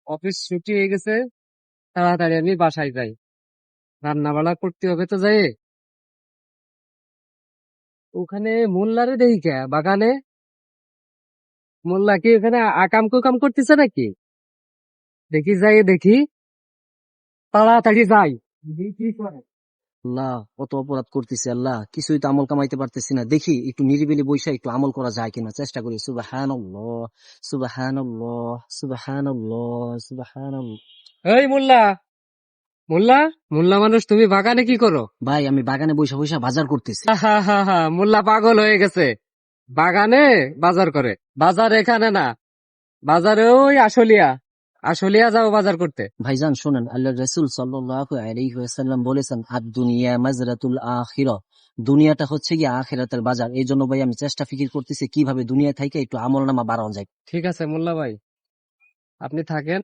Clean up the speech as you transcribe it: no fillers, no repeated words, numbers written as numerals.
Office ছুটি হয়ে গেছে, তাড়াতাড়ি আমি বাসায় যাই। রান্না বান্না করতে হবে তো যাই। ওখানে মোল্লারে দেখি কে বাগানে? মোল্লা কি ওখানে আকাম কুকাম করতেছে নাকি? দেখি যাই দেখি, তাড়াতাড়ি যাই। দেখি কি করে। আল্লাহ, কত অপরাধ করতেছি আল্লাহ, কিছুই তো আমল কামাইতে পারতেছি না। দেখি একটু নিরিবিলি বইসা একটু আমল করা যায় কিনা, চেষ্টা করি। সুবহানাল্লাহ, সুবহানাল্লাহ, সুবহানাল্লাহ, সুবহানাল্লাহ। এই মোল্লা, মোল্লা, মোল্লা মানুষ তুমি বাগানে কি করো? ভাই, আমি বাগানে বইসা বইসা বাজার করতেছি। হা হা হা হা, মোল্লা পাগল হয়ে গেছে। বাগানে বাজার করে? বাজার এখানে না, বাজারে ওই আশুলিয়া। আশুলিয়া যাও বাজার করতে। ভাইজান শোনেন, আল্লাহ রাসূল সাল্লাল্লাহু আলাইহি ওয়াসাল্লাম বলেছেন, আদ দুনিয়া মাজরাতুল আখিরাহ, দুনিয়াটা হচ্ছে কি আখিরাতের বাজার। এই জন্য ভাই আমি চেষ্টা ফিকির করতেছি কিভাবে দুনিয়া থেকে একটু আমল নামা বাড়ানো যায়। ঠিক আছে মোল্লা ভাই, আপনি থাকেন,